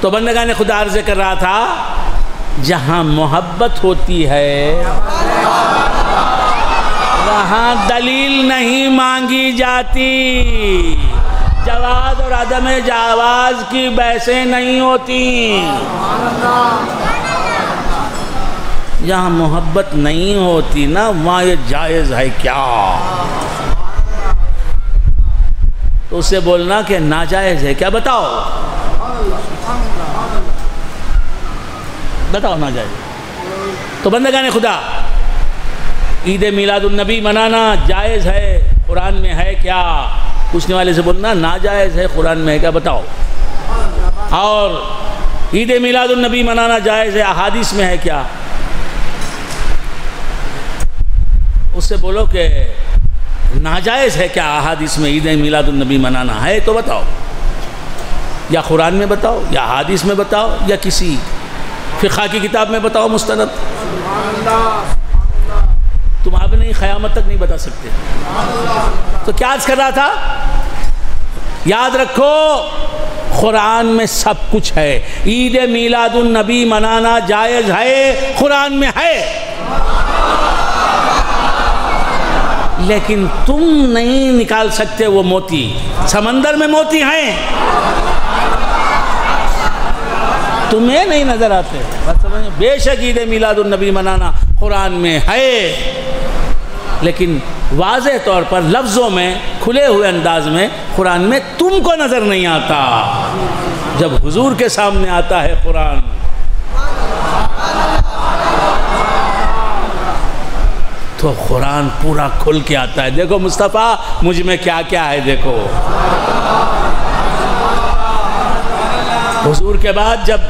तो बंदगाने खुदा अर्ज़ कर रहा था, जहाँ मोहब्बत होती है वहाँ दलील नहीं मांगी जाती, जवाज़ और अदम जावाज़ की बहसें नहीं होती। जहाँ मोहब्बत नहीं होती ना, वहाँ ये जायज़ है क्या, तो उससे बोलना कि नाजायज़ है क्या, बताओ बताओ नाजायज़। तो बंदगाने खुदा, ईद मिलादुन्नबी मनाना जायज़ है, कुरान में है क्या, पूछने वाले से बोलना नाजायज़ है, कुरान में है क्या, बताओ। और ईद मिलादुन्नबी मनाना जायज़ है, अहादीस में है क्या, उससे बोलो कि नाजायज़ है क्या अहादीस में ईद मिलादुन्नबी मनाना है, तो बताओ, या कुरान में बताओ, या अहादीस में बताओ, या किसी फ़िक़्ह की किताब में बताओ मुस्तनद। तुम अब नहीं, क़यामत तक नहीं बता सकते। तो क्या अर्ज़ कर रहा था, याद रखो कुरान में सब कुछ है। ईद मिलादुन्नबी मनाना जायज़ है, कुरान में है, लेकिन तुम नहीं निकाल सकते वो मोती। समंदर में मोती हैं, तुम्हें नहीं नजर आते। बात समझ, बेशक ईद मिलादुन्नबी मनाना कुरान में है, लेकिन वाज़ेह तौर पर लफ्ज़ों में, खुले हुए अंदाज में कुरान में तुमको नज़र नहीं आता। जब हुजूर के सामने आता है कुरान, तो कुरान पूरा खुल के आता है। देखो मुस्तफ़ा, मुझ में क्या क्या है, देखो। हुजूर के बाद जब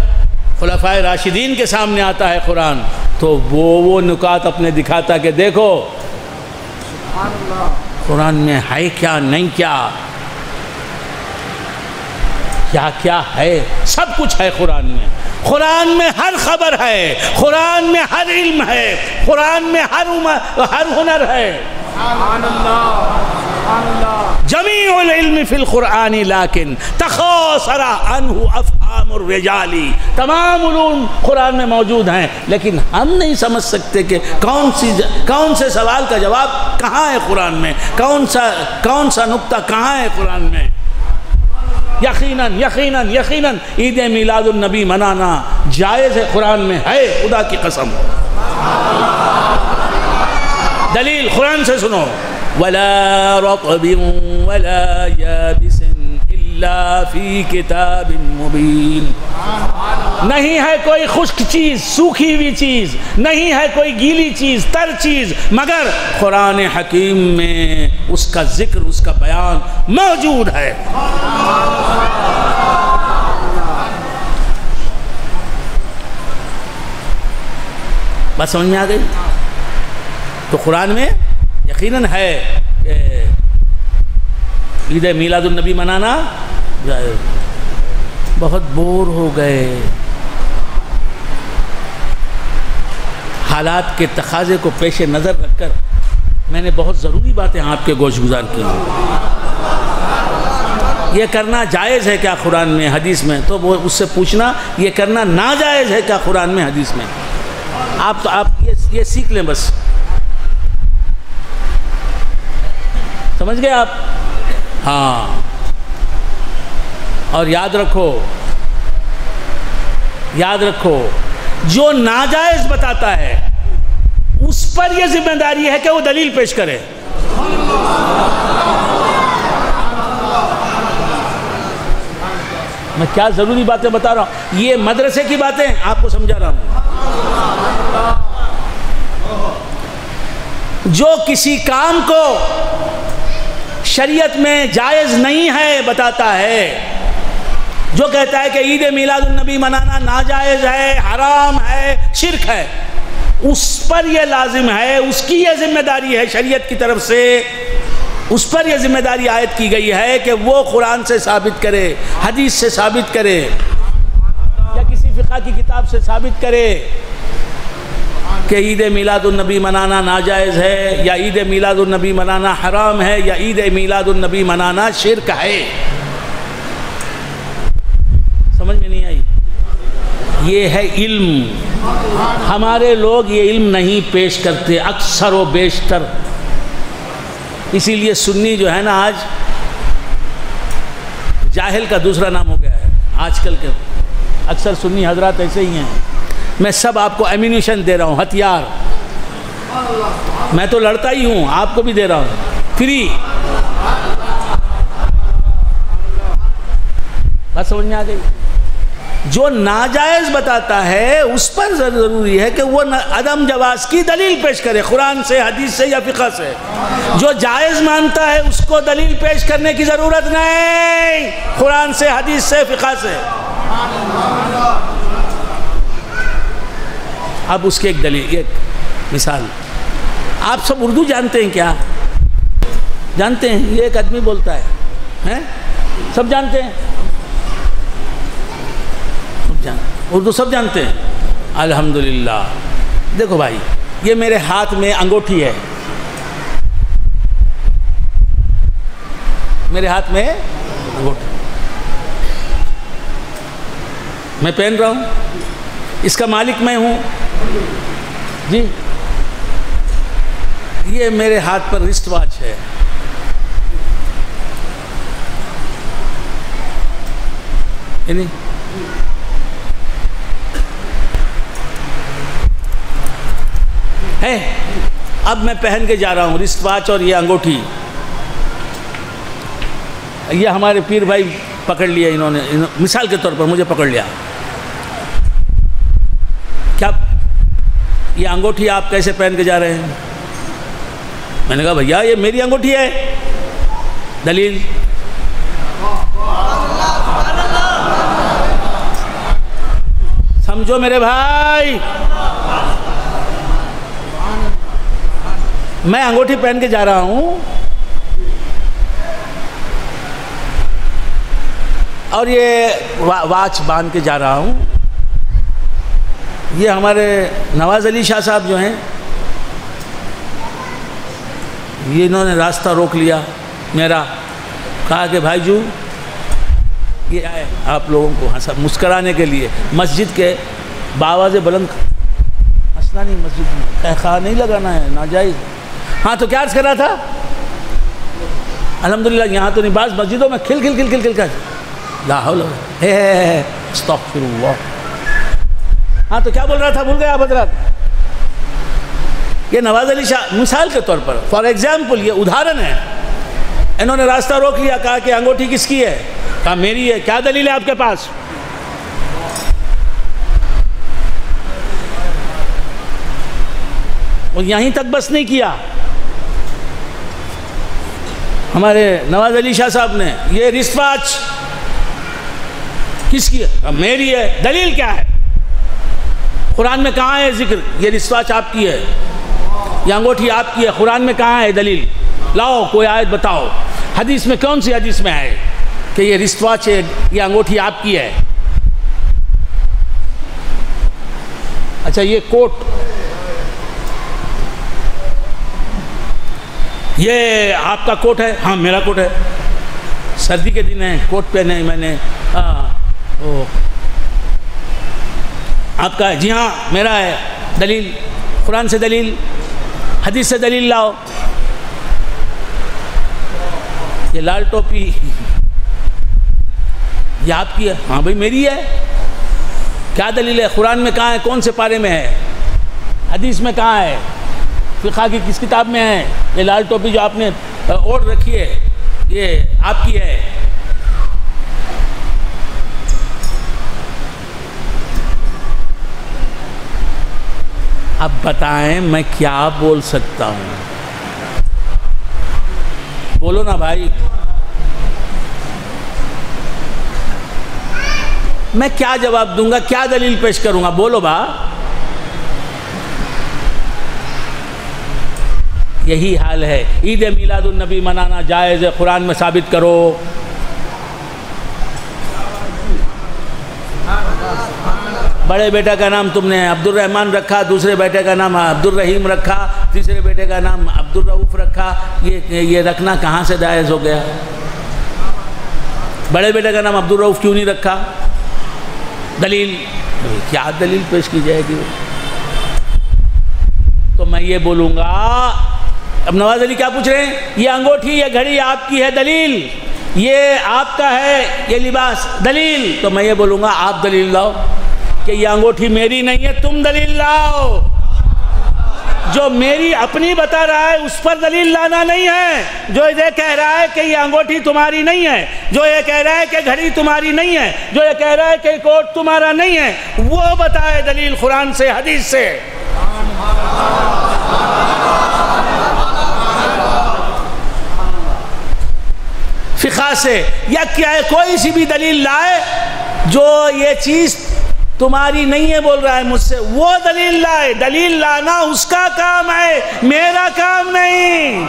खुलफ़ाए राशिदीन के सामने आता है कुरान, तो वो नुकात अपने दिखाता कि देखो कुरान में है क्या, नहीं क्या, क्या क्या है, सब कुछ है कुरान में। कुरान में हर खबर है, कुरान में हर इल्म है, कुरान में हर हुनर है। जमीउल इल्म फिल कुरानी लाकिन तखासरा अन्हु अफ़हामुर रिजाली। तमाम उलूम कुरान में मौजूद हैं, लेकिन हम नहीं समझ सकते कि कौन से सवाल का जवाब कहाँ है कुरान में, कौन सा नुक्ता कहाँ है कुरान में। यकीनन यकीनन यकीनन ईद मिलादुन्नबी मनाना जायज़ है, कुरान में है, खुदा की कसम। दलील कुरान से सुनो, वला रत्बिन वला याबिसिन इल्ला फी किताबिन मुबीन। नहीं है कोई खुश्क चीज़, सूखी हुई चीज़, नहीं है कोई गीली चीज़, तर चीज़, मगर कुरान हकीम में उसका जिक्र, उसका बयान मौजूद है। बात समझ में आ गई? तो कुरान में यकीनन है ईद मिलादुन्नबी मनाना। बहुत बोर हो गए, हालात के तकाज़े को पेश नज़र रखकर मैंने बहुत ज़रूरी बातें आपके गोशगुजार की। ये करना जायज़ है क्या कुरान में, हदीस में? तो वो उससे पूछना ये करना नाजायज़ है क्या कुरान में, हदीस में? आप ये सीख लें बस, समझ गए आप? हाँ, और याद रखो जो नाजायज़ बताता है उस पर यह जिम्मेदारी है कि वो दलील पेश करे। मैं क्या ज़रूरी बातें बता रहा हूँ, ये मदरसे की बातें आपको समझा रहा हूँ। जो किसी काम को शरीयत में जायज़ नहीं है बताता है, जो कहता है कि ईद मिलादुन्नबी मनाना नाजायज़ है, हराम है, शिरक है, उस पर यह लाजिम है, उसकी यह जिम्मेदारी है शरीयत की तरफ से, उस पर यह जिम्मेदारी आयत की गई है कि वो कुरान से साबित करे, हदीस से साबित करे, या किसी फ़िक़्ह की किताब से साबित करे कि ईद मिलादुन्नबी मनाना नाजायज़ है, या ईद मिलादुन्नबी मनाना हराम है, या ईद मिलादुन्नबी मनाना शिरक है। समझ में नहीं आई? ये है इल्म। हमारे लोग ये इल्म नहीं पेश करते अक्सर व बेशतर। इसीलिए सुन्नी जो है ना आज जाहिल का दूसरा नाम हो गया है। आजकल के अक्सर सुन्नी हजरात ऐसे ही हैं। मैं सब आपको एम्यूनिशन दे रहा हूँ, हथियार। मैं तो लड़ता ही हूँ, आपको भी दे रहा हूँ फ्री। बात समझ में आ गई? जो नाजायज़ बताता है उस पर ज़रूरी है कि वो अदम जवाज़ की दलील पेश करे, कुरान से, हदीस से या फ़िक़ह से। जो जायज़ मानता है उसको दलील पेश करने की ज़रूरत नहीं, कुरान से, हदीस से, फ़िक़ह से। अब उसकी एक दलील, एक मिसाल। आप सब उर्दू जानते हैं क्या? जानते हैं? ये एक आदमी बोलता है? सब जानते हैं? उर्दू सब जानते हैं? अल्हम्दुलिल्लाह। देखो भाई, ये मेरे हाथ में अंगूठी है, मेरे हाथ में अंगूठी मैं पहन रहा हूँ, इसका मालिक मैं हूँ जी। ये मेरे हाथ पर रिस्ट वॉच है, नहीं? है। अब मैं पहन के जा रहा हूँ रिस्ट वॉच और ये अंगूठी। ये हमारे पीर भाई पकड़ लिया इन्होंने, मिसाल के तौर पर मुझे पकड़ लिया। क्या ये अंगूठी आप कैसे पहन के जा रहे हैं? मैंने कहा भैया ये मेरी अंगूठी है। दलील? समझो मेरे भाई, मैं अंगूठी पहन के जा रहा हूं और ये वाच बांध के जा रहा हूं। ये हमारे नवाज अली शाह साहब जो हैं, ये इन्होंने रास्ता रोक लिया मेरा, कहा कि भाईजू ये आए आप लोगों को हंसा मुस्कराने के लिए। मस्जिद के बावाज़े बुलंद हंसना नहीं, मस्जिद में कहखा नहीं लगाना है, नाजायज़। हाँ तो क्या अर्ज़ कर रहा था? अल्हम्दुलिल्लाह यहाँ तो नहीं, बाज़ मस्जिदों में खिल खिल खिल खिल खिल कर ला हौला अस्तग़फिरुल्लाह। हाँ तो क्या बोल रहा था? भूल गया आप हज़रात? ये नवाज अली शाह मिसाल के तौर पर, फॉर एग्जाम्पल, ये उदाहरण है। इन्होंने रास्ता रोक लिया, कहा कि अंगूठी किसकी है? कहा मेरी है। क्या दलील है आपके पास? और यहीं तक बस नहीं किया हमारे नवाज अली शाह साहब ने, ये रिस्ट वॉच किसकी है? मेरी है। दलील क्या है? कुरान में कहाँ है जिक्र ये रिस्ट वॉच आपकी है, ये अंगूठी आपकी है? कुरान में कहाँ है दलील? लाओ कोई आयत बताओ। हदीस में कौन सी हदीस में है कि ये रिस्ट वॉच है, ये अंगूठी आपकी है? अच्छा ये कोट, ये आपका कोट है? हाँ मेरा कोट है। सर्दी के दिन है, कोट पहने मैंने। ओ आपका है? जी हाँ मेरा है। दलील? कुरान से दलील, हदीस से दलील लाओ। ये लाल टोपी ये आपकी है? हाँ भाई मेरी है। क्या दलील है? कुरान में कहाँ है? कौन से पारे में है? हदीस में कहाँ है? फ़िक़ह की किस किताब में है? ये लाल टोपी जो आपने ओढ़ रखी है ये आपकी है? अब बताएं मैं क्या बोल सकता हूँ? बोलो ना भाई। मैं क्या जवाब दूंगा? क्या दलील पेश करूंगा? बोलो बा। यही हाल है। ईद मिलादुन नबी मनाना जायज़ है, कुरान में साबित करो। बड़े बेटा का नाम तुमने अब्दुल रहमान रखा, दूसरे बेटे का नाम अब्दुल रहीम रखा, तीसरे बेटे का नाम अब्दुल रऊफ़ रखा। ये रखना कहाँ से जायज़ हो गया? बड़े बेटे का नाम अब्दुल रऊफ़ क्यों नहीं रखा? दलील? क्या दलील पेश की जाएगी? तो मैं ये बोलूँगा, अब नवाज अली क्या पूछ रहे हैं, ये अंगूठी ये घड़ी आपकी है, दलील, ये आपका है ये लिबास, दलील। तो मैं ये बोलूँगा आप दलील लाओ कि ये अंगूठी मेरी नहीं है, तुम दलील लाओ। जो मेरी अपनी बता रहा है उस पर दलील लाना नहीं है। जो ये कह रहा है कि ये अंगूठी तुम्हारी नहीं है, जो ये कह रहा है कि घड़ी तुम्हारी नहीं है, जो ये कह रहा है कि कोट तुम्हारा नहीं है, वो बताए दलील कुरान से, हदीस से। फिक़ा से या क्या है, कोई सी भी दलील लाए जो ये चीज़ तुम्हारी नहीं है बोल रहा है मुझसे, वो दलील लाए। दलील लाना उसका काम है, मेरा काम नहीं।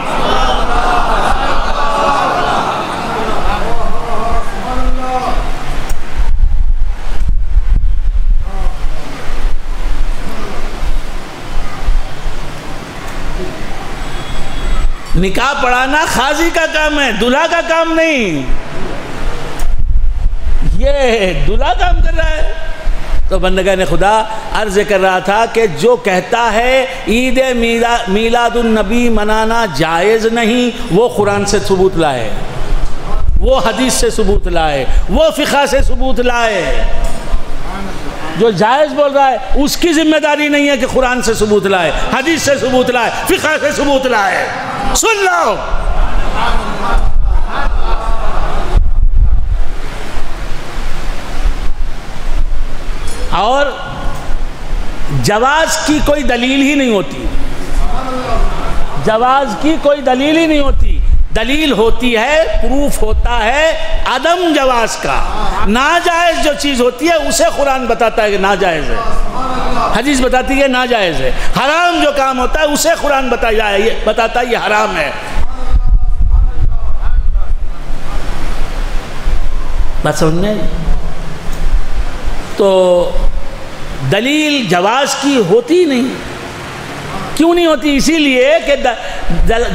निकाह पढ़ाना खाजी का काम है, दूल्हा का काम नहीं। ये दूल्हा काम कर रहा है। तो बंदगा ने खुदा अर्ज कर रहा था कि जो कहता है ईद मीलादुन नबी मनाना जायज़ नहीं, वो कुरान से सबूत लाए, वो हदीस से सबूत लाए, वो फ़िक़ा से सबूत लाए। जो जायज़ बोल रहा है उसकी जिम्मेदारी नहीं है कि कुरान से सबूत लाए, हदीस से सबूत लाए, फ़िक़ा से सबूत लाए। सुन लो, और जवाज की कोई दलील ही नहीं होती, जवाज की कोई दलील ही नहीं होती। दलील होती है, प्रूफ होता है अदम जवाज का। नाजायज़ जो चीज़ होती है उसे कुरान बताता है कि नाजायज़ है, हदीस बताती है नाजायज़ है। हराम जो काम होता है उसे कुरान बताता है ये हराम है। बात समझ? तो दलील जवाज़ की होती नहीं। क्यों नहीं होती? इसीलिए कि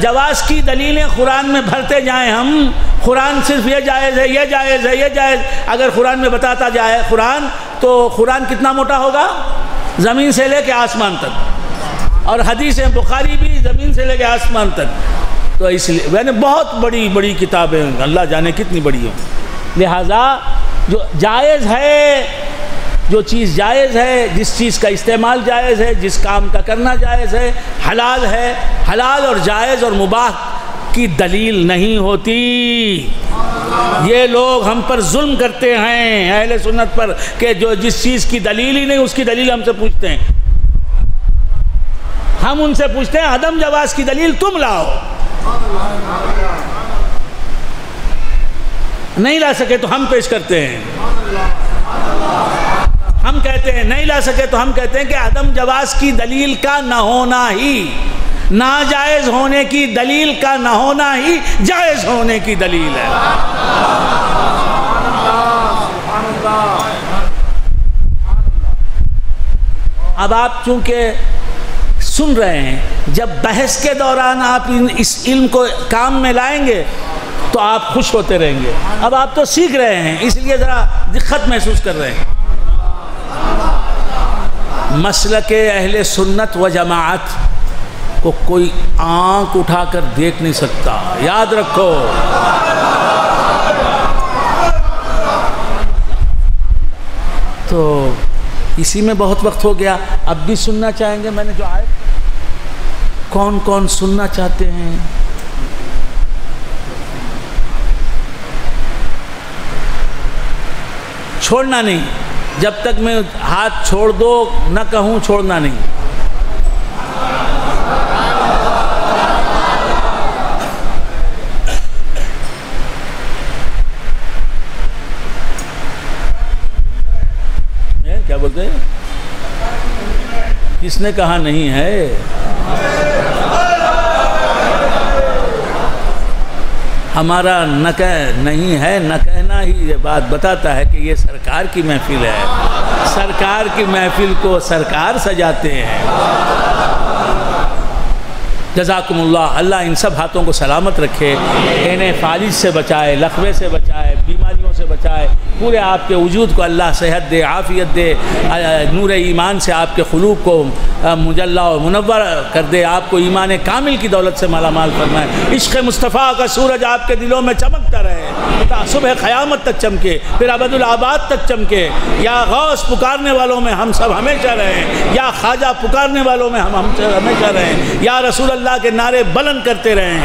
जवाज़ की दलीलें कुरान में भरते जाएं हम। कुरान सिर्फ ये जायज़ है, ये जायज़ है, ये जायज़। अगर कुरान में बताता जाए कुरान, तो कुरान कितना मोटा होगा? ज़मीन से लेके आसमान तक। और हदीस बुखारी भी ज़मीन से लेके आसमान तक। तो इसलिए मैंने बहुत बड़ी बड़ी किताबें, अल्लाह जाने कितनी बड़ी हो। लिहाजा जो जायज़ है, जो चीज़ जायज़ है, जिस चीज़ का इस्तेमाल जायज़ है, जिस काम का करना जायज़ है, हलाल है, हलाल और जायज़ और मुबाह की दलील नहीं होती। ये लोग हम पर जुल्म करते हैं, अहले सुन्नत पर, कि जो जिस चीज़ की दलील ही नहीं उसकी दलील हमसे पूछते हैं। हम उनसे पूछते हैं अदम जवाज़ की दलील तुम लाओ। नहीं ला सके तो हम पेश करते हैं। हम कहते हैं नहीं ला सके तो हम कहते हैं कि अदम जवाज़ की दलील का न होना ही, नाजायज़ होने की दलील का न होना ही जायज़ होने की दलील है। अब आप चूंकि सुन रहे हैं, जब बहस के दौरान आप इस इल्म को काम में लाएंगे तो आप खुश होते रहेंगे। अब आप तो सीख रहे हैं, इसलिए ज़रा दिक्कत महसूस कर रहे हैं। मसलके अहले सुन्नत व जमाअत को कोई आंख उठाकर देख नहीं सकता, याद रखो। तो इसी में बहुत वक्त हो गया। अब भी सुनना चाहेंगे? मैंने जो आए, कौन कौन सुनना चाहते हैं? छोड़ना नहीं, जब तक मैं हाथ छोड़ दो न कहूँ छोड़ना नहीं। क्या बोलते हैं? किसने कहा नहीं है? हमारा न कह नहीं है, न कहना ही ये बात बताता है कि ये सरकार की महफिल है। सरकार की महफिल को सरकार सजाते हैं। जज़ाकुमुल्लाह। अल्लाह इन सब हाथों को सलामत रखे, इन्हें फालिज से बचाए, लखवे से बचाए, बीमारियों से बचाए, पूरे आपके वजूद को अल्लाह सेहत दे, आफ़ियत दे, नूर ईमान से आपके क़ुलूब को मुजल्ला और मुनव्वर कर दे, आपको ईमान कामिल की दौलत से मालामाल फरमाए। इश्क़ मुस्तफ़ा का सूरज आपके दिलों में चमकता रहे, सुबह क़यामत तक चमके, फिर अबदुल आबाद तक चमके। या गौस पुकारने वालों में हम सब हमेशा रहें, या ख्वाजा पुकारने वालों में हम हमेशा रहें, या रसूल अल्लाह के नारे बुलंद करते रहें।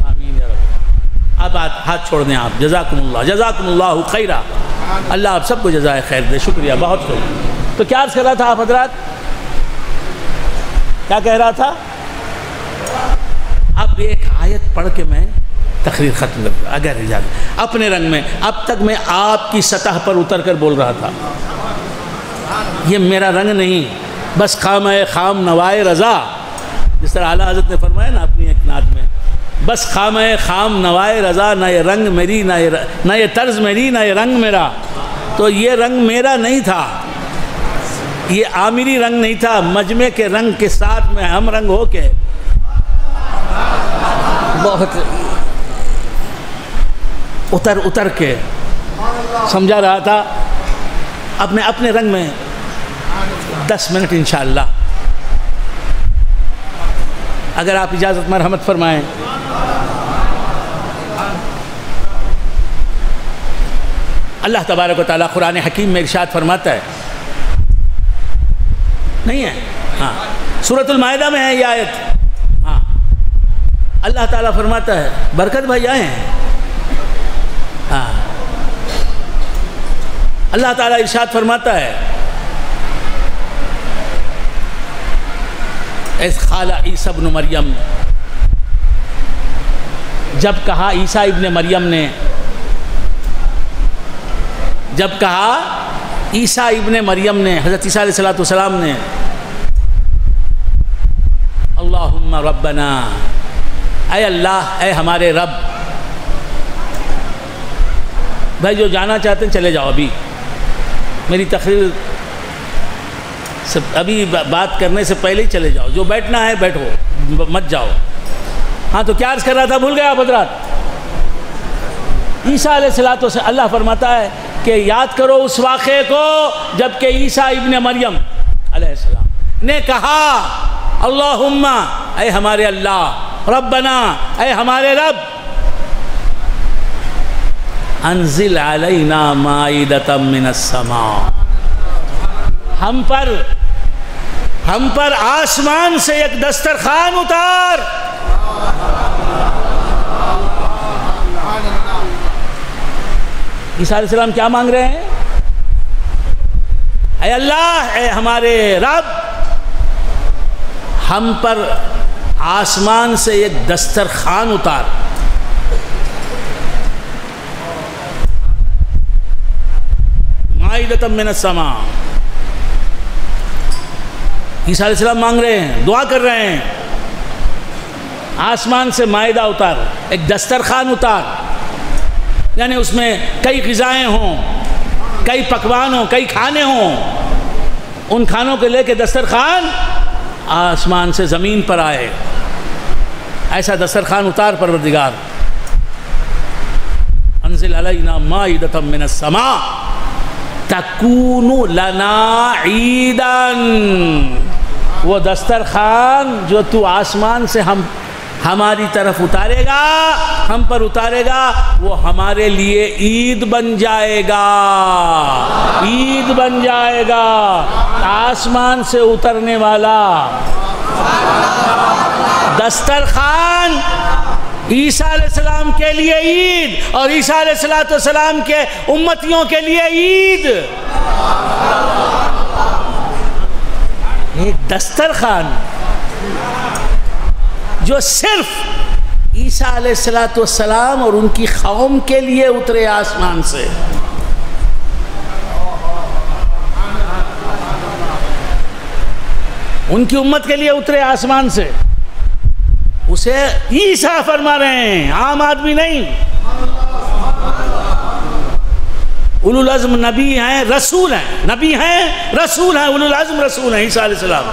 आमीन या रब। अब हाथ छोड़ दें आप। जज़ाकुमुल्लाह, जज़ाकुमुल्लाहु खैरा। अल्लाह आप सबको जज़ाए खैर दे। शुक्रिया, बहुत शुक्रिया। तो क्या अर्ज़ कर रहा था आप हज़रात, क्या कह रहा था? अब एक आयत पढ़ के मैं तकरीर ख़त्म कर, अगर इजाज़त, अपने रंग में। अब तक मैं आपकी सतह पर उतर कर बोल रहा था, ये मेरा रंग नहीं, बस खाम नवाए रज़ा, जिस तरह आला हज़रत ने फरमाया ना अपनी एक नात में, बस खाम नवाए रज़ा, ना ये रंग मेरी, ना ये तर्ज़ मेरी, ना ये रंग मेरा। तो ये रंग मेरा नहीं था, ये आमिरी रंग नहीं था, मजमे के रंग के साथ में हम रंग हो के बहुत उतर के समझा रहा था। अब मैं अपने रंग में 10 मिनट इंशाअल्लाह, अगर आप इजाज़त मरहमत फरमाएं। अल्लाह तबारक व तआला कुरान हकीम में इरशाद फरमाता है, नहीं है? हाँ, सूरतुल माइदा में है ये आयत। हाँ, अल्लाह ताला फरमाता है, बरकत भाई आए हैं। हाँ, अल्लाह ताला इरशाद फरमाता है, इस खाला ईसा इब्न मरियम, जब कहा ईसा इब्न मरियम ने, जब कहा ईसा इब्न मरियम ने, हज़रत ईसा अलैहिस्सलाम ने, अल्लाहुम्मा रब्बना, ऐ अल्लाह, ऐ हमारे रब। भाई जो जाना चाहते हैं चले जाओ, अभी मेरी तकरीर से अभी बात करने से पहले ही चले जाओ, जो बैठना है बैठो, मत जाओ। हाँ, तो क्या अर्ज़ कर रहा था, भूल गया आप हज़रात? ईसा अलैहिस्सलाम से अल्लाह फरमाता है कि याद करो उस वाक़े को जबकि ईसा इब्न मरियम अलैहिस्सलाम ने कहा, अल्लाहुम्मा, ऐ हमारे अल्लाह, रब्बना, ऐ हमारे रब, अंजिल अलैना माइदतम मिनस समा, हम पर आसमान से एक दस्तरखान उतार। ईसा अलैहिस्सलाम क्या मांग रहे हैं? ऐ अल्लाह, ऐ हमारे रब, हम पर आसमान से एक दस्तरखान उतार। माइदतम मिनस समा, ईसा अलैहिस्सलाम मांग रहे हैं, दुआ कर रहे हैं, आसमान से माइदा उतार, एक दस्तरखान उतार, यानी उसमें कई ग़िज़ाएँ हों, कई पकवान हों, कई खाने हों, उन खानों को लेके दस्तरखान आसमान से ज़मीन पर आए, ऐसा दस्तरखान उतार परवरदिगार। अंज़िल अलैना माइदतम मिनस समा तकूनु लना ईदन, वो दस्तरखान जो तू आसमान से हमारी तरफ उतारेगा, हम पर उतारेगा, वो हमारे लिए ईद बन जाएगा, ईद बन जाएगा। आसमान से उतरने वाला दस्तरखान ईसा अलैहिस्सलाम के लिए ईद, और ईसा अलैहिस्सलाम के उम्मतियों के लिए ईद। एक दस्तरखान जो सिर्फ ईसा अलैहिस्सलाम और उनकी कौम के लिए उतरे आसमान से। उनकी उम्मत के लिए उतरे आसमान से, उसे ईसा फरमा रहे हैं, आम आदमी नहीं। उलुल अज़्म नबी हैं, रसूल हैं, नबी हैं, रसूल हैं, उलुल अज़्म रसूल हैं ईसा अलैहिस्सलाम।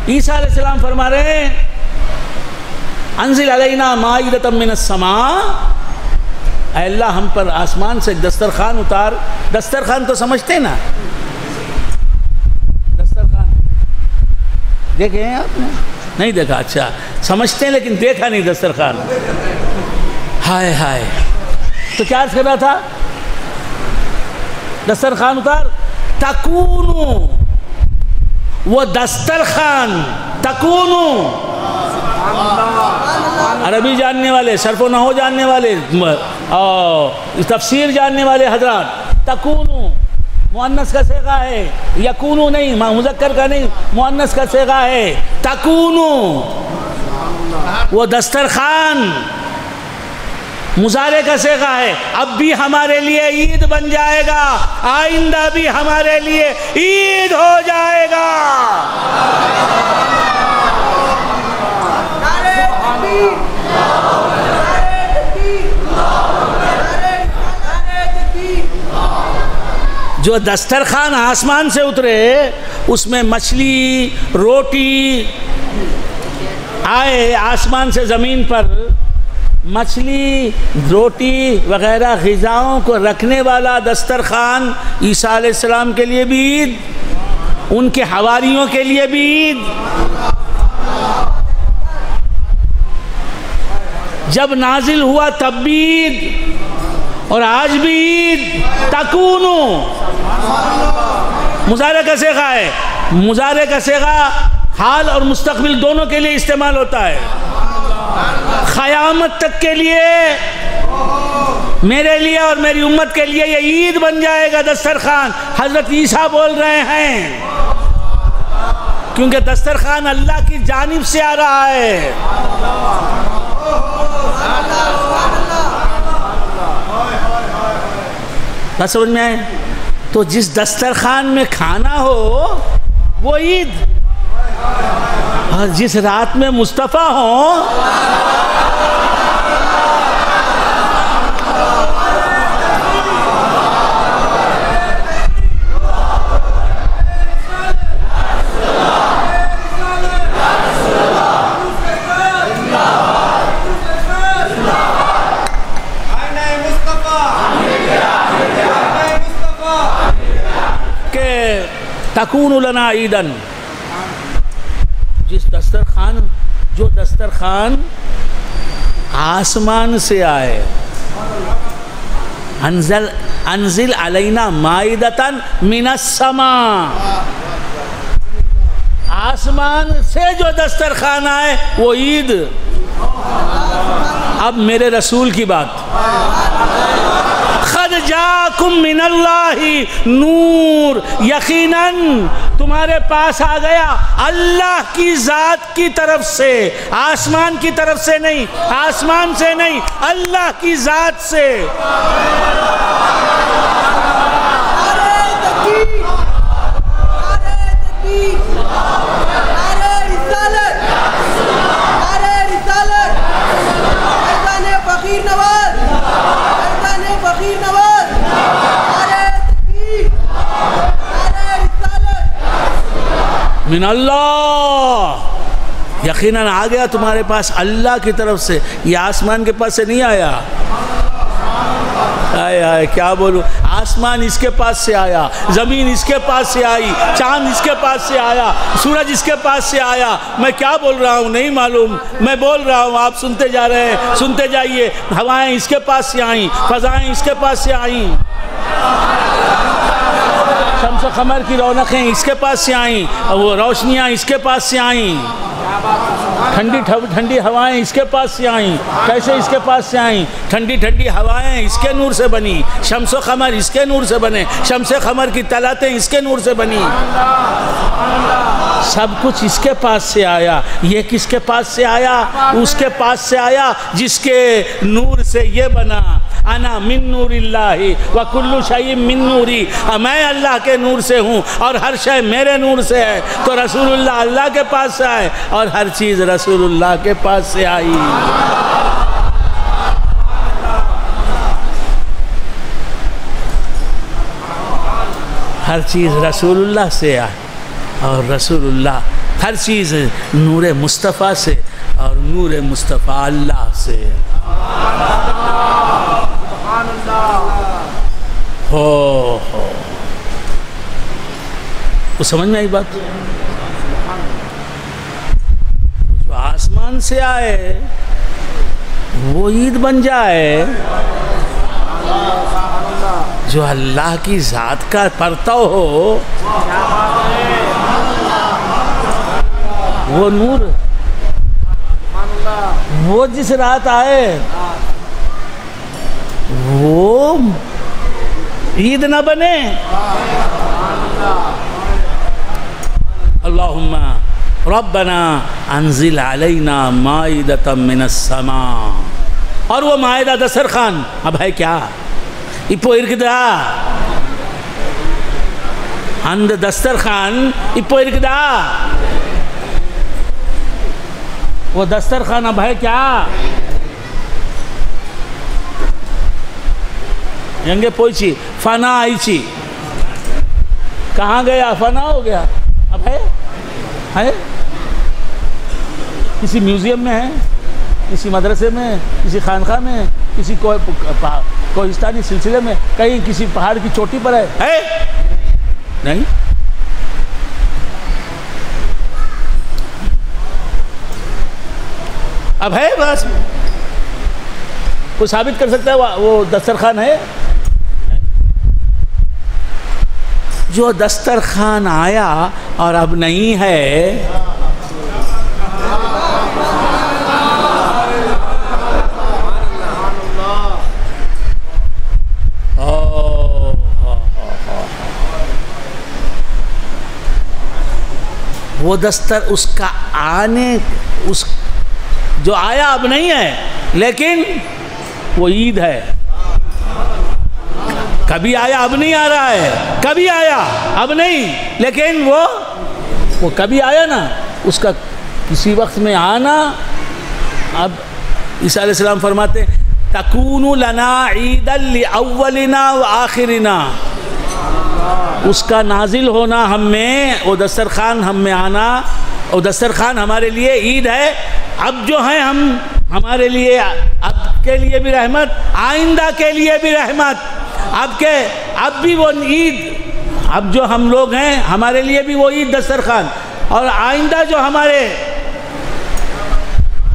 ईसा अलैहिस्सलाम फरमा रहे हैं अंजिल अलैना माइदतम मिनस समा, अल्लाह हम पर आसमान से दस्तरखान उतार। दस्तरखान तो समझते हैं ना, दस्तरखान देखे हैं आपने? नहीं देखा, अच्छा समझते हैं लेकिन देखा नहीं दस्तरखान। हाय हाय, तो क्या अर्थ कर रहा था? दस्तरखान उतार, तकूनु, वो दस्तरखान, तकूनु, अरबी जानने वाले, सर्फ़ो नहो जानने वाले और तफसीर जानने वाले हजरात, तकूनु मुअन्नस का सेगा है, यकूनु नहीं, मुज़क्कर का नहीं, मुअन्नस का सेगा है। तकूनु वो दस्तरखान मुजारे का सेगा है। अब भी हमारे लिए ईद बन जाएगा, आइंदा भी हमारे लिए ईद हो जाएगा। जो दस्तरखान आसमान से उतरे उसमें मछली रोटी आए, आसमान से ज़मीन पर मछली रोटी वगैरह ग़िज़ाओं को रखने वाला दस्तरखान ईसा अलैहिस्सलाम के लिए भी ईद, उनके हवारियों के लिए भी ईद। जब नाजिल हुआ तब भी ईद और आज भी ईद। तकूनु मुजारे का सेगा है, मुजारे का सेगा हाल और मुस्तकबिल दोनों के लिए इस्तेमाल होता है। क़यामत तक के लिए मेरे लिए और मेरी उम्मत के लिए ये ईद बन जाएगा दस्तरखान। हज़रत ईसा बोल रहे हैं क्योंकि दस्तरखान अल्लाह की जानिब से आ रहा है। क्या समझ में आए? तो जिस दस्तरखान में खाना हो वो ईद, और जिस रात में मुस्तफ़ा हो तकूनु लना ईदन, जिस दस्तरखान, जो दस्तरखान आसमान से आए, अंजिल अलैना माइदतन मिनस समा, आसमान से जो दस्तरखान आए वो ईद। अब मेरे रसूल की बात, खद जाकुम मिनल्लाहि नूर, यकीनन तुम्हारे पास आ गया अल्लाह की ज़ात की तरफ से, आसमान की तरफ से नहीं, आसमान से नहीं, अल्लाह की ज़ात से। मिन अल्लाह, यकीनन आ गया तुम्हारे पास अल्लाह की तरफ से, ये आसमान के पास से नहीं आया। आए आए क्या बोलूं, आसमान इसके पास से आया, ज़मीन इसके पास से आई, चांद इसके पास से आया, सूरज इसके पास से आया। मैं क्या बोल रहा हूँ नहीं मालूम, मैं बोल रहा हूँ, आप सुनते जा रहे हैं, सुनते जाइए। हवाएं इसके पास से आई, फ़ज़ाएं इसके पास से आई, शम्स क़मर की रौनकें इसके पास से आईं, वो रोशनियाँ इसके पास से आईं, ठंडी ठंडी हवाएं इसके पास से आईं। कैसे इसके पास से आईं? ठंडी ठंडी हवाएं इसके नूर से बनी, शम्स क़मर इसके नूर से बने, शम्स क़मर की तलातें इसके नूर से बनी, सब कुछ इसके पास से आया। ये किसके पास से आया? उसके पास से आया जिसके नूर से ये बना। अना मिन नूरिल्लाहि व कुल्लु शैइन मिन नूरी, मैं अल्लाह के नूर से हूँ और हर शय मेरे नूर से है। तो रसूलुल्लाह अल्लाह के पास से आए और हर चीज़ रसूलुल्लाह के पास से आई। हर चीज़ रसूलुल्लाह से आए और रसूलुल्लाह हर चीज़ नूर मुस्तफ़ा से और नूर मुस्तफ़ा अल्लाह से। हो तो समझ में आई बात? जो आसमान से आए वो ईद बन जाए, जो अल्लाह की ज़ात का परतव हो वो नूर, वो जिस रात आए वो ईद न बने। अल्लाहुम्मा रब्बना अंजिल अलैना माइदतम मिनस समा। और वो माइदा दस्तरखान अब है क्या? इप्पो इरकदा अंद दस्तरखान इप्पो इरकदा, वो दस्तरखान अब है क्या? यंगे पोईची फना आईची, कहाँ गया? फना हो गया। अब है किसी म्यूजियम में है, किसी मदरसे में, किसी खानका में, किसी कोहिस्तानी सिलसिले में, कहीं किसी पहाड़ की चोटी पर है? नहीं। अब है बस, वो साबित कर सकता है वो दस्तरखान है। जो दस्तरखान आया और अब नहीं है, वो दस्तर उसका आने, उस जो आया अब नहीं है लेकिन वो ईद है। कभी आया अब नहीं आ रहा है, कभी आया अब नहीं, लेकिन वो कभी आया ना, उसका किसी वक्त में आना। अब ईसा अलैहिस्सलाम फरमाते तकूनु लना ईदल लिअव्वलिना व आखिरिना, उसका नाजिल होना हम में, वो दस्तरखान हम में आना, वो दस्तरखान हमारे लिए ईद है। अब जो है हम हमारे लिए, अब के लिए भी रहमत, आइंदा के लिए भी रहमत। अब भी वो ईद, अब जो हम लोग हैं हमारे लिए भी वो ईद दस्तरखान, और आइंदा जो हमारे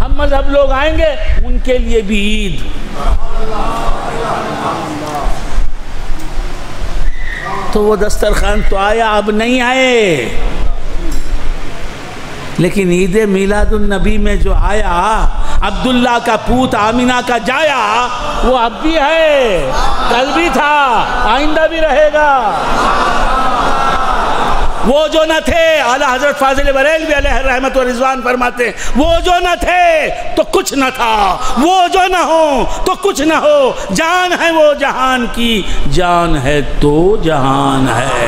हम मजहब लोग आएंगे उनके लिए भी ईद। तो वो दस्तरखान तो आया, अब नहीं आए, लेकिन ईद मिलादुन नबी में जो आया, अब्दुल्ला का पूत आमिना का जाया, वो अब भी है, कल भी था, आइंदा भी रहेगा। वो जो न थे, आला हजरत फाजिल बरेलवी अलैहि रहमत व रिजवान फरमाते, वो जो न थे तो कुछ न था, वो जो न हो तो कुछ न हो, जान है वो जहान की, जान है तो जहान है।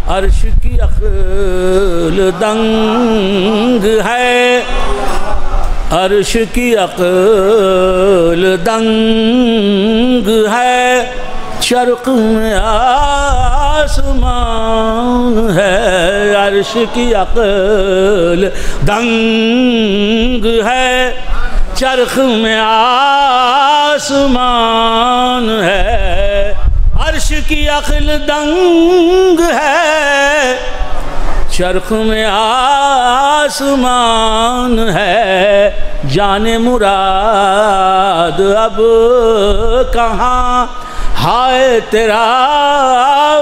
अर्श की अक़ल दंग है, अर्श की अक़ल दंग है, शर्क़ में आसमान है। अर्श की अक़ल दंग है, चरख़ में आसमान है। अर्श की अक़ल दंग है, चरख़ में आसमान है। जाने मुराद अब कहाँ, हाय तेरा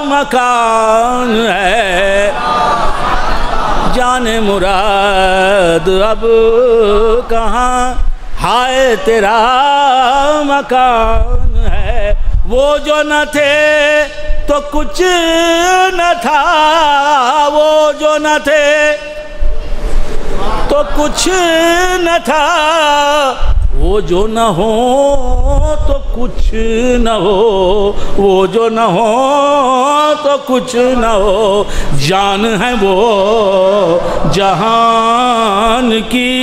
मकान है। जाने मुराद अब कहाँ, हाय तेरा मकान है। वो जो न थे तो कुछ न था, वो जो न थे तो कुछ न था, वो जो न हो तो कुछ न हो, वो जो न हो तो कुछ न हो। जान है वो जहान की,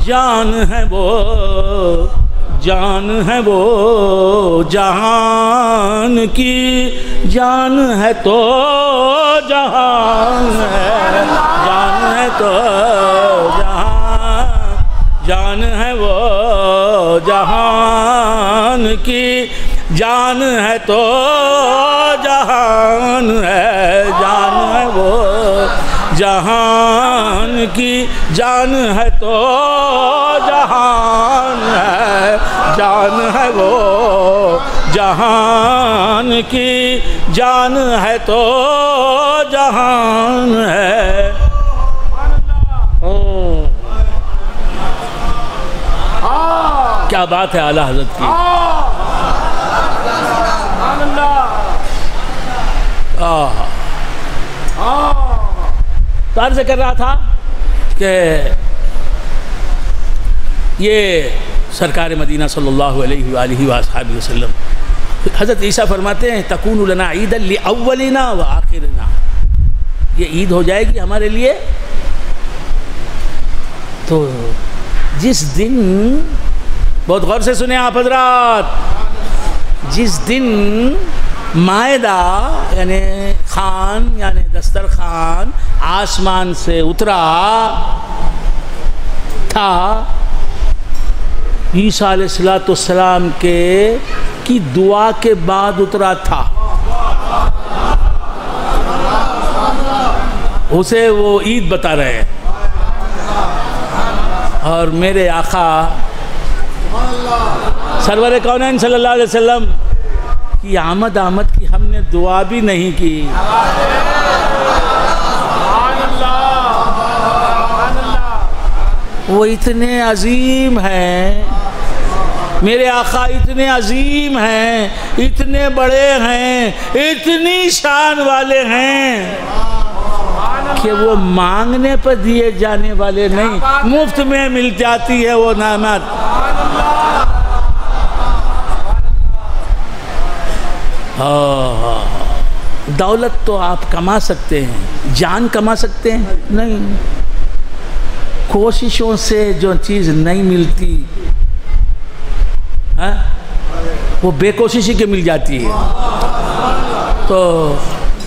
जान है वो जान है वो जहान की जान है तो जहान है, जान है तो जहान, जान है वो जहान की जान है तो जहान है, जान है वो जहान की जान है तो जहान है, जान है वो जहान की जान है तो जहान है। क्या बात है आला हज़रत की। तो अर्ज़ कर रहा था कि ये सरकार मदीना सल्लल्लाहु अलैहि वसल्लम हज़रत ईसा फरमाते हैं तकूनु लना ईदन लि अव्वलिना व आखिरिना, ये ईद हो जाएगी हमारे लिए। तो जिस दिन, बहुत गौर से सुने आप हजरात, जिस दिन मायदा यानी खान यानी दस्तरखान आसमान से उतरा था, ईसा अलैहिस्सलाम के की दुआ के बाद उतरा था, उसे वो ईद बता रहे हैं। और मेरे आका सरवर कौनैन सल्लल्लाहु अलैहि वसल्लम की आमद की हमने दुआ भी नहीं की। वो इतने अजीम हैं, मेरे आका इतने अजीम हैं, इतने बड़े हैं, इतनी शान वाले हैं कि वो मांगने पर दिए जाने वाले नहीं, मुफ्त में मिल जाती है वो नेमत। दौलत तो आप कमा सकते हैं, जान कमा सकते हैं नहीं, कोशिशों से जो चीज़ नहीं मिलती है वो बेकोशिशी के मिल जाती है। तो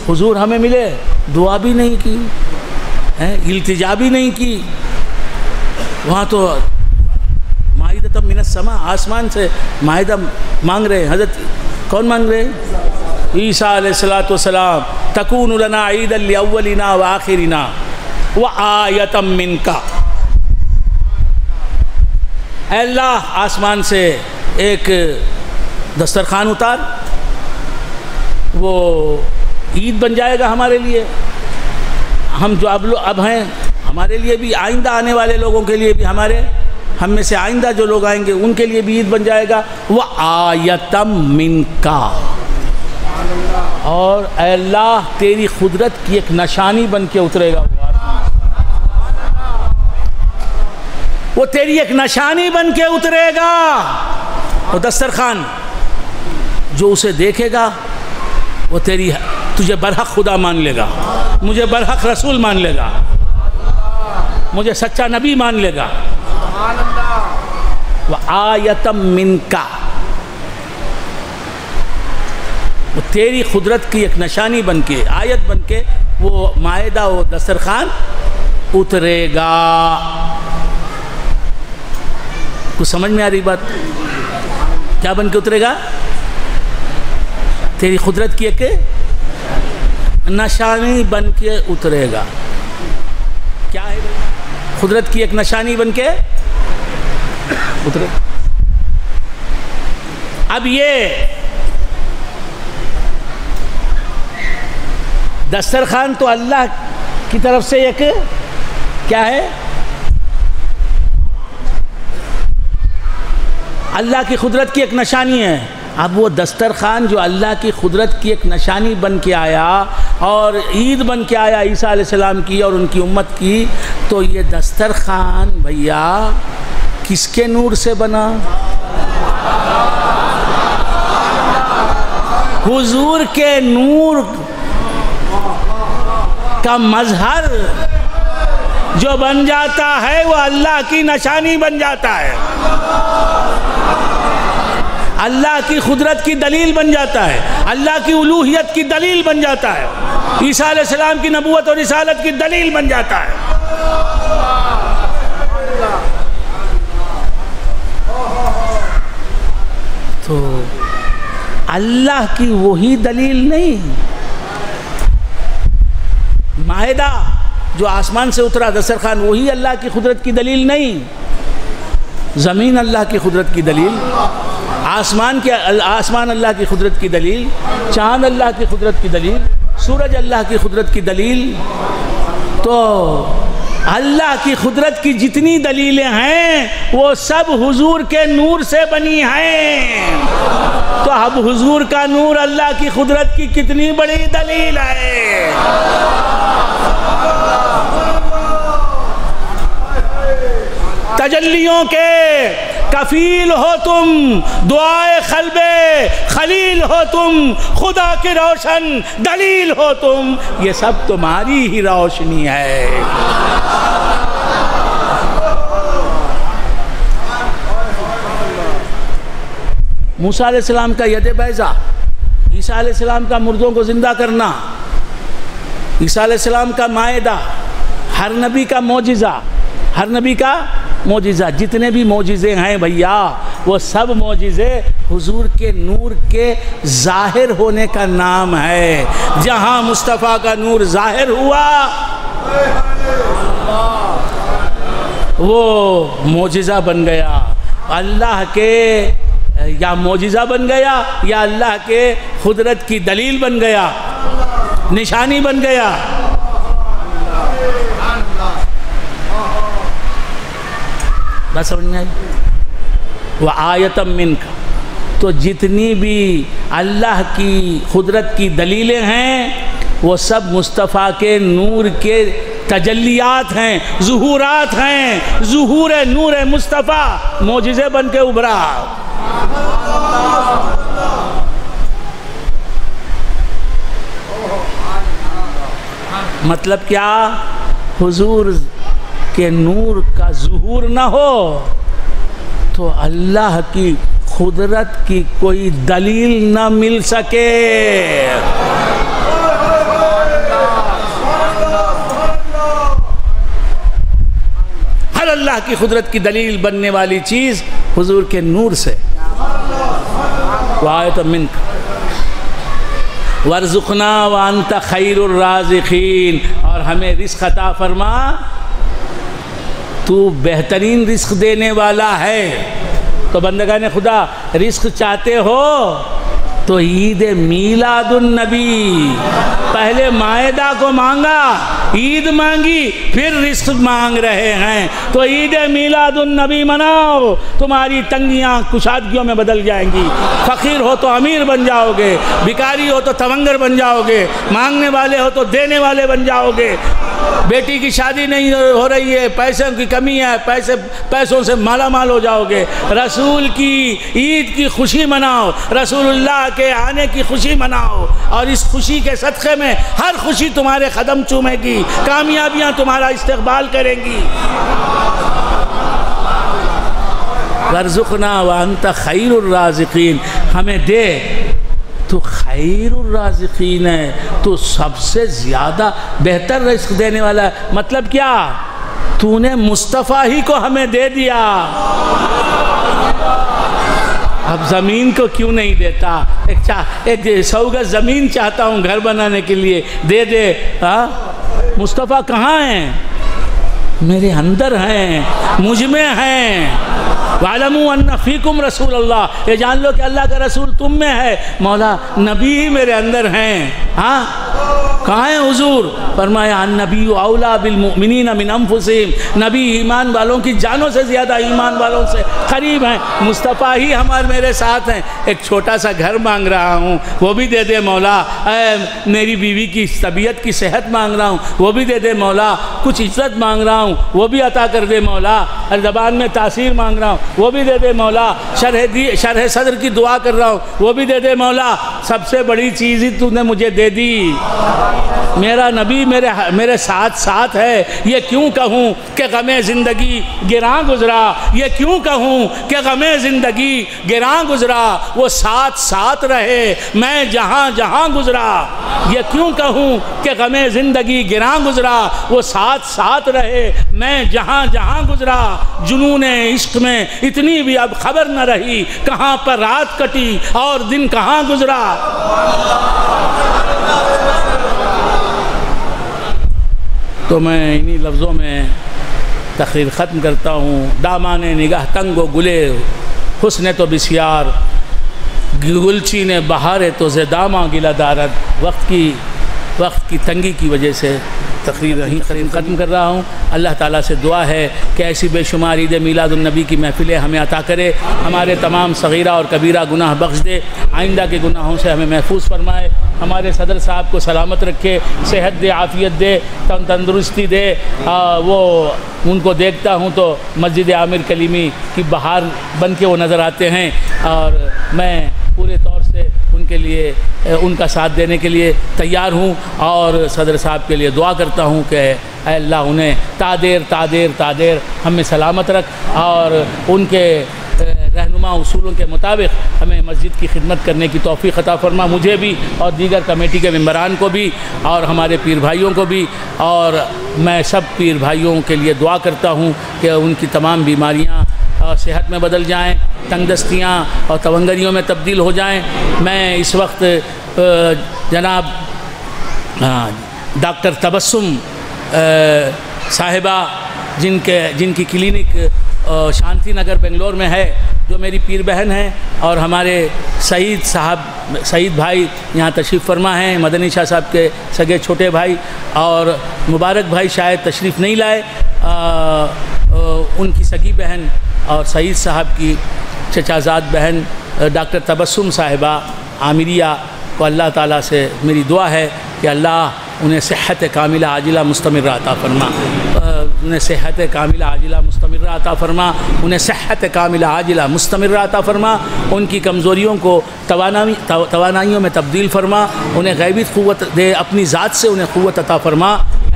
हुजूर हमें मिले, दुआ भी नहीं की है, इल्तिजा भी नहीं की। वहाँ तो माइदा मिनस समा, आसमान से माइदा मांग रहे हैं। हजरत कौन मांग रहे हैं? ईसा अलैहिस्सलातु वस्सलाम तकूनु लना ईदन लि अव्वलिना व आखिरिना व आयतम मिनका। अल्लाह आसमान से एक दस्तरखान उतार, वो ईद बन जाएगा हमारे लिए। हम जो अब हैं, हमारे लिए भी, आइंदा आने वाले लोगों के लिए भी, हमारे हम में से आइंदा जो लोग आएंगे उनके लिए भी ईद बन जाएगा। वह आयतम मिनका, और अल्लाह तेरी खुदरत की एक निशानी बन के उतरेगा। वो तेरी एक निशानी बन के उतरेगा। वो दस्तरखान जो उसे देखेगा वो तुझे बरहक खुदा मान लेगा, मुझे बरहक रसूल मान लेगा, मुझे सच्चा नबी मान लेगा। वह आयतम मिनका, वो तेरी खुदरत की एक निशानी बन के, आयत बन के वो मायदा, वो दस्तरखान उतरेगा। कुछ समझ में आ रही बात? क्या बन के उतरेगा? तेरी खुदरत की एक निशानी बन के उतरेगा। क्या है? खुदरत की एक निशानी बन के उतरे। अब ये दस्तरखान तो अल्लाह की तरफ से एक क्या है? अल्लाह की खुदरत की एक निशानी है। अब वो दस्तरखान जो अल्लाह की खुदरत की एक निशानी बन के आया और ईद बन के आया ईसा अलैहिस्सलाम की और उनकी उम्मत की, तो ये दस्तरखान भैया किसके नूर से बना? हुजूर के नूर का मजहर जो बन जाता है वो अल्लाह की निशानी बन जाता है। अल्लाह की कुदरत की दलील बन जाता है, अल्लाह की उलूहियत की दलील बन जाता है, ईसा अलैहिस्सलाम की नबूवत और रिसालत की दलील बन जाता है। तो अल्लाह की वही दलील नहीं, माहिदा जो आसमान से उतरा दस्तरखान वही अल्लाह की कुदरत की दलील नहीं, ज़मीन अल्लाह की कुदरत की दलील, आसमान अल्लाह की कुदरत की दलील, चाँद अल्लाह की कुदरत की दलील, सूरज अल्लाह की कुदरत की दलील। तो अल्लाह की कुदरत की जितनी दलीलें हैं वो सब हुजूर के नूर से बनी हैं। तो अब हुजूर का नूर अल्लाह की कुदरत की कितनी बड़ी दलील है। तजल्लियों के कफील हो तुम, दुआए खल्बे खलील हो तुम, खुदा की रोशन दलील हो तुम, ये सब तुम्हारी ही रोशनी है। मूसा अलैहिस्सलाम का यद बैज़ा, ईसा अलैहिस्सलाम का मुर्दों को जिंदा करना, ईसा अलैहिस्सलाम का मायदा, हर नबी का मोजिज़ा, हर नबी का मोजिज़ा, जितने भी मोजिज़े हैं भैया वो सब मोजिज़े हुजूर के नूर के ज़ाहिर होने का नाम है। जहाँ मुस्तफ़ा का नूर ज़ाहिर हुआ वो मोजिज़ा बन गया, अल्लाह के या मोजिज़ा बन गया या अल्लाह के कुदरत की दलील बन गया, निशानी बन गया। बस समझ में आई। वह आयतम मिनका, तो जितनी भी अल्लाह की कुदरत की दलीलें हैं वो सब मुस्तफ़ा के नूर के तजल्लियात हैं, ज़ुहूरात हैं। ज़ुहूर नूर मुस्तफ़ा मोजिज़े बन के उभरा। मतलब क्या, हुजूर के नूर का ज़ुहूर ना हो तो अल्लाह की कुदरत की कोई दलील ना मिल सके। हर अल्लाह की कुदरत की दलील बनने वाली चीज़ हुजूर के नूर से। वायत मिनक वर्ज़ुक़ना व अंत खैरुर राज़िक़ीन, और हमें रिज़्क़ अता फरमा, तू बेहतरीन रिज़्क़ देने वाला है। तो बंदगाने खुदा रिज़्क़ चाहते हो तो ईद मीलादुन नबी, पहले मायदा को मांगा, ईद मांगी, फिर रिज़्क़ मांग रहे हैं। तो ईद मीलादुन नबी मनाओ, तुम्हारी तंगियाँ कुशादगियों में बदल जाएंगी। फ़कीर हो तो अमीर बन जाओगे, भिखारी हो तो तवंगर बन जाओगे, मांगने वाले हो तो देने वाले बन जाओगे। बेटी की शादी नहीं हो रही है, पैसों की कमी है, पैसों से माला माल हो जाओगे। रसूल की ईद की खुशी मनाओ, रसूलुल्लाह के आने की खुशी मनाओ, और इस खुशी के सदक़े में हर खुशी तुम्हारे कदम चूमेगी, कामयाबियाँ तुम्हारा इस्तक़बाल करेंगी। वर्ज़ुक़ना व अंत खैरुर राज़िक़ीन, हमें दे, तो खैरुर राज़िक़ीन है, तो सबसे ज़्यादा बेहतर रिज़्क़ देने वाला है। मतलब क्या, तूने मुस्तफ़ा ही को हमें दे दिया, अब ज़मीन को क्यों नहीं देता? एक 100 गज ज़मीन चाहता हूँ घर बनाने के लिए, दे दे। हाँ, मुस्तफ़ा कहाँ हैं? मेरे अंदर हैं, मुझ में हैं। वालमू अन्ना फ़ीकुम रसूलुल्लाह, ये जान लो कि अल्लाह का रसूल तुम में है। मौला नबी ही मेरे अंदर हैं। हाँ, कहाँ हैं हुजूर? फरमाया अन्नबी औला बिल मुमिनीन मिन अनफुसिहिम, नबी ईमान वालों की जानों से ज़्यादा ईमान वालों से करीब हैं। मुस्तफ़ा ही हमारे मेरे साथ हैं। एक छोटा सा घर मांग रहा हूँ, वो भी दे दे मौला। मेरी बीवी की तबीयत की सेहत मांग रहा हूँ, वो भी दे दे मौला। कुछ इज़्ज़त मांग रहा हूँ, वो भी अता कर दे मौला। हर ज़बान में तासीर मांग रहा हूँ, वो भी दे दे मौला। शरह सदर की दुआ कर रहा हूँ, वो भी दे दे मौला। सबसे बड़ी चीज़ ही तूने मुझे दे दी। मेरा नबी मेरे साथ साथ है। ये क्यों कहूँ कि गमे ज़िंदगी गिरां गुज़रा, ये क्यों कहूँ कि गमे ज़िंदगी गिरां गुज़रा, वो साथ साथ रहे मैं जहाँ जहाँ गुज़रा। ये क्यों कहूँ कि गमे ज़िंदगी गिरां गुज़रा, वो साथ साथ रहे मैं जहाँ जहाँ गुज़रा। जुनून इश्क में इतनी भी अब खबर न रही, कहाँ पर रात कटी और दिन कहाँ गुज़रा। तो मैं इन्हीं लफ्ज़ों में तकरीर ख़त्म करता हूँ। दामाने निगाह तंगो गुले हुस्न तो बिस्यार, गुलची ने बहारे तो ज़ेदामा गिला दारद। वक्त की तंगी की वजह से तकरीर यहीं ख़त्म कर रहा हूँ। अल्लाह ताला से दुआ है कि ऐसी बेशुमार ईद मीलादुन्नबी की महफ़िलें हमें अता करे, हमारे तमाम सगीरा और कबीरा गुनाह बख्श दे, आइंदा के गुनाहों से हमें महफूज फरमाए, हमारे सदर साहब को सलामत रखे, सेहत दे, आफ़ियत दे, तंदुरुस्ती दे। वो उनको देखता हूँ तो मस्जिद आमिर कलीमी की बहार बन के वो नज़र आते हैं और मैं पूरे तौर से उनके लिए उनका साथ देने के लिए तैयार हूँ और सदर साहब के लिए दुआ करता हूँ कि अल्लाह उन्हें तादेर हमें सलामत रख और उनके रहनुमा उसूलों के मुताबिक हमें मस्जिद की खिदमत करने की तौफ़ीक़ अता फरमा, मुझे भी और दीगर कमेटी के मेंबरान को भी और हमारे पीर भाइयों को भी। और मैं सब पीर भाइयों के लिए दुआ करता हूँ कि उनकी तमाम बीमारियाँ सेहत में बदल जाएं, तंगदस्तियाँ और तवंगरियों में तब्दील हो जाएं। मैं इस वक्त जनाब डॉक्टर तबस्सुम साहिबा जिनकी क्लिनिक शांति नगर बेंगलोर में है, जो मेरी पीर बहन है, और हमारे सईद भाई यहाँ तशरीफ़ फरमा हैं, मदनी शाह साहब के सगे छोटे भाई, और मुबारक भाई शायद तशरीफ़ नहीं लाए, उनकी सगी बहन और सईद साहब की चचाजाद बहन डॉक्टर तबस्सुम साहिबा आमिरिया को अल्लाह ताला से मेरी दुआ है कि अल्लाह उन्हें सेहत कामिला आजिला मुस्तमिर अता फरमा, उन्हें सेहत कामिला आजिला मुस्तमिर अता फरमा, उन्हें सेहत कामिला आजिला मुस्तमिर अता फरमा, उनकी कमज़ोरियों को तवानाइयों में तब्दील फरमा, उन्हें गैबी क़ुव्वत दे, अपनी ज़ात से उन्हें क़ुव्वत अता फरमा।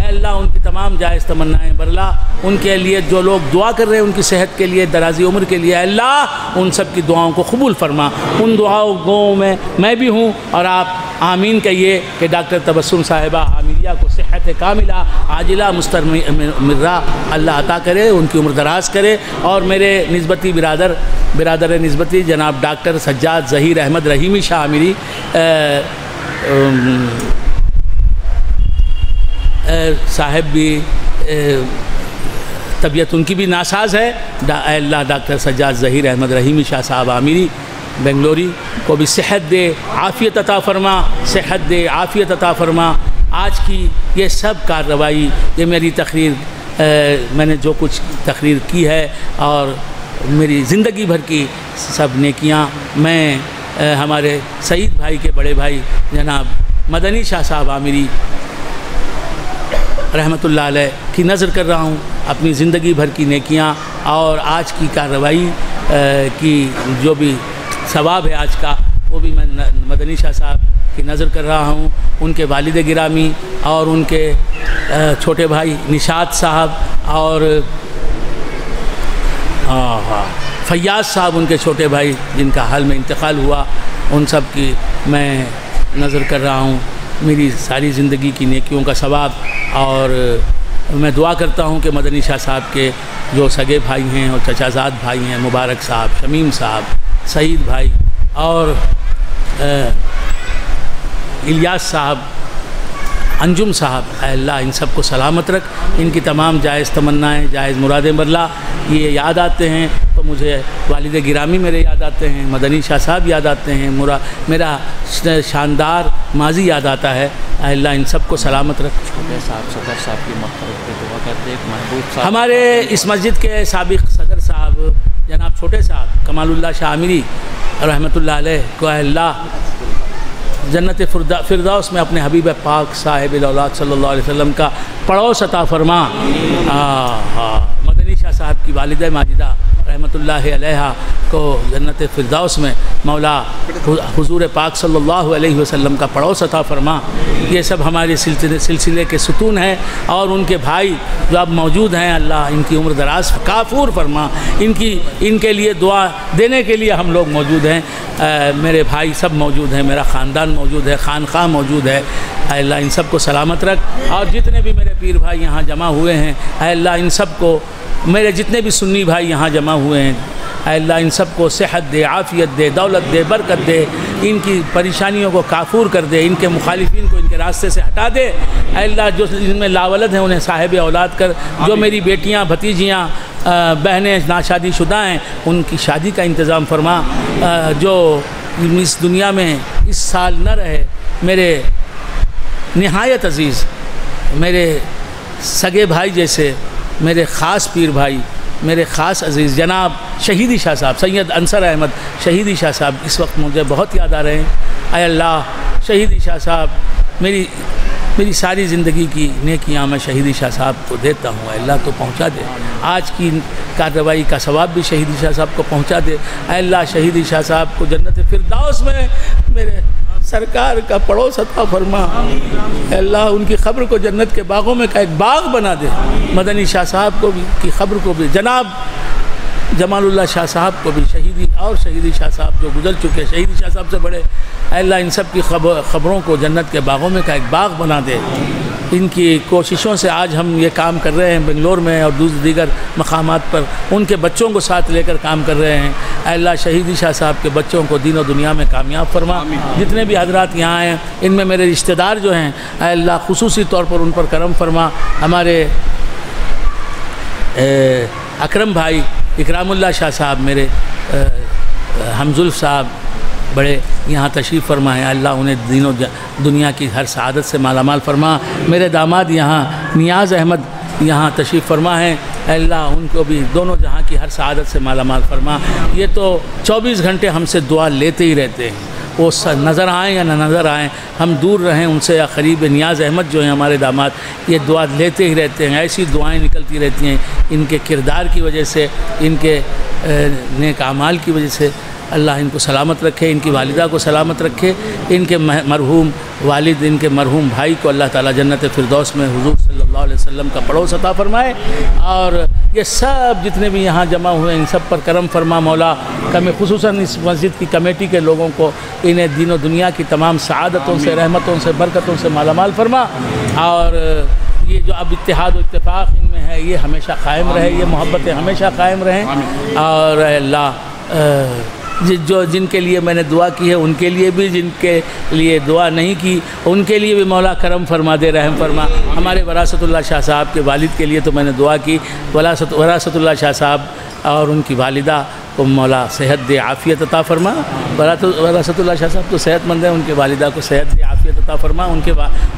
अल्लाह उनकी तमाम जायज़ तमन्नाएँ बरला, उनके लिए जो लोग दुआ कर रहे हैं उनकी सेहत के लिए, दराज़ी उम्र के लिए, अल्लाह उन सब की दुआओं को कबूल फरमा। उन दुआओं में मैं भी हूँ और आप आमीन कहिए कि डॉक्टर तबस्सुम साहिबा आमिरिया को सेहत कामिला आजिला मुस्तमिर्रा अल्लाह अता करे, उनकी उम्र दराज करे। और मेरे निस्बती बिरादर निस्बती जनाब डॉक्टर सज्जाद ज़हीर अहमद रहीमी शाह आमिरी साहब भी तबीयत उनकी भी नासाज है, अल्लाह डॉक्टर सज्जाद ज़हीर अहमद रहीमी शाह साहब आमिरी बेंगलोरी को भी सेहत दे, आफ़ियत अता फरमा, सेहत दे, आफ़ियत अता फरमा। आज की ये सब कार्रवाई, ये मेरी तकरीर, मैंने जो कुछ तकरीर की है और मेरी ज़िंदगी भर की सब नेकियां मैं हमारे सईद भाई के बड़े भाई जनाब मदनी शाह साहब आमिरी रहमतुल्लाह अलैह की नज़र कर रहा हूँ, अपनी ज़िंदगी भर की नेकियां और आज की कार्रवाई की जो भी सवाब है आज का, वो भी मैं मदनी शाह साहब की नज़र कर रहा हूँ। उनके वालिद गिरामी और उनके छोटे भाई निशात साहब और फैयाज़ साहब उनके छोटे भाई जिनका हाल में इंतकाल हुआ, उन सब की मैं नज़र कर रहा हूँ। मेरी सारी ज़िंदगी की नेकियों का सवाब, और मैं दुआ करता हूँ कि मदनी शाह साहब के जो सगे भाई हैं और चचाजाद भाई हैं, मुबारक साहब, शमीम साहब, सईद भाई और इलियास साहब, अंजुम साहब, अल्लाह इन सब को सलामत रख, इनकी तमाम जायज़ तमन्नाएँ, जायज़ मुरादें बरला। ये याद आते हैं तो मुझे वालिद गिरामी मेरे याद आते हैं, मदनी शाह साहब याद आते हैं, मेरा शानदार माजी याद आता है। अल्लाह इन सब को सलामत रख। छोटे साहब सदर साहब की मग़फ़िरत की दुआ करते हैं। महबूब साहब हमारे इस मस्जिद के साबिक़ सदर साहब जनाब छोटे साहब कमालुल्लाह शाह आमिरी रहमतुल्लाह अलैह को अल्लाह जन्नत फिरदौस में अपने हबीब पाक साहिब औलाद सल्लल्लाहु अलैहि वसल्लम का पड़ोस अता फरमा। मदनी शाह साहब की वालिदा माजिदा रहमतुल्लाह अलैहा को जन्नत फिरदौस में मौला हुजूर पाक सल्लल्लाहु अलैहि वसल्लम का पड़ोस अता फरमा। ये सब हमारे सिलसिले के सुतून हैं और उनके भाई जो अब मौजूद हैं, अल्लाह इनकी उम्र दराज काफूर फरमा। इनके लिए दुआ देने के लिए हम लोग मौजूद हैं। मेरे भाई सब मौजूद हैं, मेरा ख़ानदान मौजूद है, खानख़ाह मौजूद है। अल्लाह इन सब को सलामत रख। और जितने भी मेरे पीर भाई यहाँ जमा हुए हैं, अल्लाह इन सब को, मेरे जितने भी सुन्नी भाई यहाँ जमा हुए हैं, अल्लाह इन सब को सेहत दे, आफ़ियत दे, दौलत दे, बरकत दे, इनकी परेशानियों को काफूर कर दे, इनके मुखालिफिन को इनके रास्ते से हटा दे। अल्लाह जो इनमें लावलद हैं उन्हें साहिब औलाद कर। जो मेरी बेटियाँ, भतीजियाँ, बहनें नाशादीशुदा हैं, उनकी शादी का इंतज़ाम फरमा। जो इस दुनिया में इस साल न रहे, मेरे निहायत अज़ीज़, मेरे सगे भाई जैसे, मेरे ख़ास पीर भाई, मेरे ख़ास अज़ीज़ जनाब शहीदी शाह साहब, सैयद अंसर अहमद शहीदी शाह साहब इस वक्त मुझे बहुत याद आ रहे हैं। अय अल्लाह, शहीदी शाह साहब, मेरी सारी ज़िंदगी की नेकियां मैं शहीदी शाह साहब को देता हूँ। अल्लाह तो पहुँचा दे, आज की कार्रवाई का सवाब भी शहीदी शाह साहब को पहुँचा दे। अल्लाह शहीदी शाह साहब को जन्नत फिरदौस में मेरे सरकार का पड़ोस अता फरमा। अल्लाह उनकी ख़ब्र को जन्नत के बागों में का एक बाग बना दे। मदनी शाह साहब को भी की ख़ब्र को भी, जनाब जमालुल्लाह शाह साहब को भी, शहीदी और शहीदी शाह साहब जो गुजर चुके, शहीदी शाह साहब से बड़े, अल्लाह इन सब की ख़बरों को जन्नत के बागों में का एक बाग बना दे। इनकी कोशिशों से आज हम ये काम कर रहे हैं बेंगलोर में और दीगर मकामात पर, उनके बच्चों को साथ लेकर काम कर रहे हैं। अल्लाह शहीदी शाह साहब के बच्चों को दीन और दुनिया में कामयाब फरमा। जितने भी हजरात यहाँ हैं, इनमें मेरे रिश्तेदार जो हैं, अल्लाह खुसूसी तौर पर उन पर करम फरमा। हमारे अकरम भाई इकरामुल्लाह शाह साहब, मेरे हमजुल्फ साहब बड़े यहाँ तशरीफ़ फरमा है। अल्लाह उन्हें दीनों दुनिया की हर सआदत से मालामाल फरमा। मेरे दामाद यहाँ नियाज़ अहमद यहाँ तशरीफ़ फरमा है। अल्लाह उनको भी दोनों जहाँ की हर सआदत से मालामाल फरमा। ये तो 24 घंटे हमसे दुआ लेते ही रहते हैं, वो नज़र आएँ या ना नज़र आएँ, हम दूर रहें उनसे या क़रीब। नियाज़ अहमद जो हैं हमारे दामाद, ये दुआ लेते ही रहते हैं, ऐसी दुआएं निकलती रहती हैं इनके किरदार की वजह से, इनके नेक आमाल की वजह से। अल्लाह इनको सलामत रखे, इनकी वालिदा को सलामत रखे, इनके मरहूम वालिद, इनके मरहूम भाई को अल्लाह ताला जन्नत फ़िरदौस में हुज़ूर सल्लल्लाहु अलैहि वसल्लम का पड़ोस अता फ़रमाए। और ये सब जितने भी यहाँ जमा हुए हैं, इन सब पर करम फरमा मौला। खुसूसन इस मस्जिद की कमेटी के लोगों को, इन्हें दीन दुनिया की तमाम सआदतों से, रहमतों से, बरकतों से मालामाल फरमा। और ये जो अब इत्तेहाद और इत्तेफाक इनमें है, ये हमेशा कायम रहे, ये मोहब्बतें हमेशा कायम रहें। और अल्लाह जो जिनके लिए मैंने दुआ की है उनके लिए भी, जिनके लिए दुआ नहीं की उनके लिए भी मौला करम फरमा दे, रहम फरमा। हमारे वरासतुल्लाह शाह साहब के वालिद के लिए तो मैंने दुआ की, वरासतुल्लाह शाह साहब और उनकी वालिदा को मौला सेहत दे, आफ़ियत अता फरमा। वरासतुल्लाह शाह साहब तो सेहतमंद हैं, उनके वालिदा को सेहत दे, आफ़ियत अता फरमा।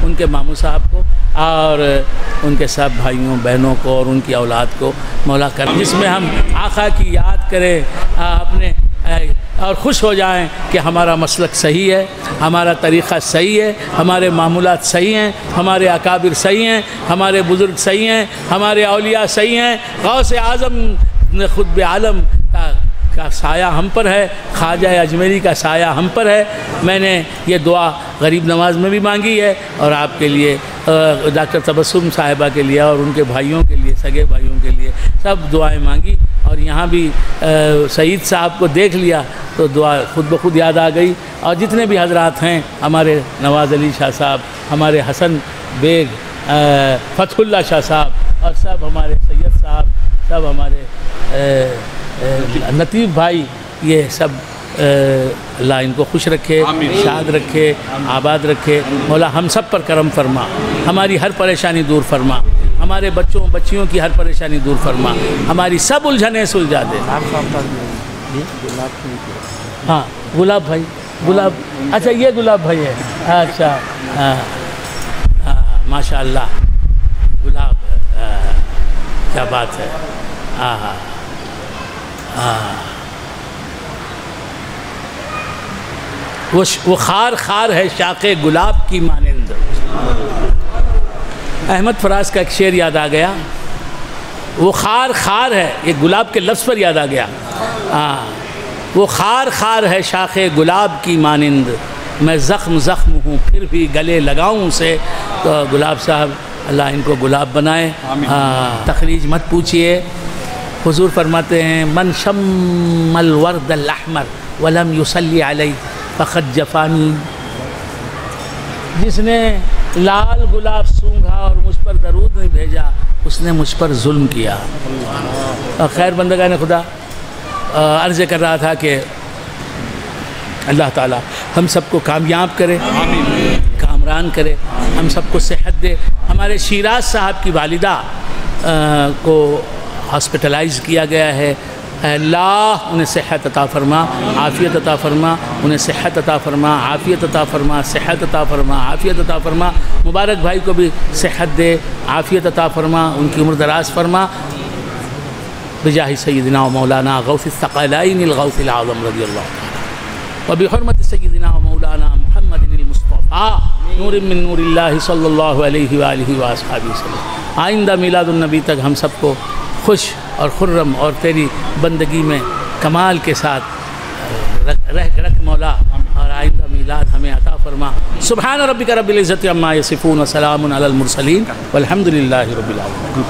उनके मामू साहब को और उनके सब भाइयों बहनों को और उनकी औलाद को मौला कर, जिसमें हम आका की याद करें अपने और खुश हो जाएं कि हमारा मसलक सही है, हमारा तरीक़ा सही है, हमारे मामूलात सही हैं, हमारे अकाबिर सही हैं, हमारे बुज़ुर्ग सही हैं, हमारे औलिया सही हैं। गौसे आज़म खुतब आलम का साया हम पर है, ख्वाजा अजमेरी का साया हम पर है। मैंने ये दुआ गरीब नवाज़ में भी मांगी है और आपके लिए, डॉक्टर तबस्सुम साहिबा के लिए और उनके भाइयों के लिए, सगे भाइयों के लिए सब दुआएं मांगी। और यहाँ भी सईद साहब को देख लिया तो दुआ खुद ब खुद याद आ गई। और जितने भी हजरात हैं, हमारे नवाज़ अली शाह साहब, हमारे हसन बेग, फ़तहुल्लाह शाह साहब और सब हमारे सैयद साहब, सब हमारे लतीफ़ भाई, ये सब अल्लाह इनको खुश रखे, शाद रखे, आबाद रखे। मौला हम सब पर करम फरमा, हमारी हर परेशानी दूर फरमा, हमारे बच्चों बच्चियों की हर परेशानी दूर फरमा, हमारी सब उलझनें सुलझा दे। हाँ गुलाब भाई, गुलाब, अच्छा ये गुलाब भाई है, अच्छा हाँ हाँ माशाअल्लाह, गुलाब क्या बात है। हाँ हाँ हाँ, वो खार खार है शाखे गुलाब की मानिंद। अहमद फराज का एक शेर याद आ गया, वो खार खार है, ये गुलाब के लफ्ज़ पर याद आ गया। वो खार खार है शाखे गुलाब की मानिंद, मैं ज़ख्म ज़ख्म हूँ फिर भी गले लगाऊँ उसे। तो गुलाब साहब अल्लाह इनको गुलाब बनाए। तखरीज मत पूछिए। हुजूर फरमाते हैं मन शम्मल वर्दल अहमर वलम युसल्ली अलैहि फ़क़द जफ़ानी, जिसने लाल गुलाब सूंघा और मुझ पर दरूद नहीं भेजा उसने मुझ पर जुल्म किया। खैर बंदगान खुदा, अर्ज़ कर रहा था कि अल्लाह ताला हम सबको कामयाब करे, कामरान करे, हम सबको सेहत दे। हमारे शिराज साहब की वालिदा को हॉस्पिटलाइज़ किया गया है। अल्लाह उन्हें सेहत अता फरमा, आफ़ियत अता फरमा, उन्हें सेहत अता फरमा, आफ़ियत अता फरमा, सेहत अता फरमा, आफ़ियत अता फरमा। मुबारक भाई को भी सेहत दे, आफ़ियत अता फरमा, उनकी उम्र दराज फरमा। बिजाहि सय्यिदिना व मौलाना गौसिस सक़लैनिल गौसिल आज़म रज़ियल्लाहु तआला व बिहुर्मति सय्यिदिना व मौलाना मुहम्मदिनिल मुस्तफ़ा नूरिम मिन नूरिल्लाहि सल्लल्लाहु अलैहि व आलिहि व अस्हाबिहि वसल्लम। आइंदा मीलादुन नबी तक हम सबको खुश और खुर्रम और तेरी बंदगी में कमाल के साथ रख मौला, और आइंदा मीलाद हमें अता फरमा। सुब्हान रब्बिका रब्बिल इज़्ज़ति अम्मा यसिफून व सलामुन अलल मुरसलीन वल्हम्दुलिल्लाहि रब्बिल आलमीन।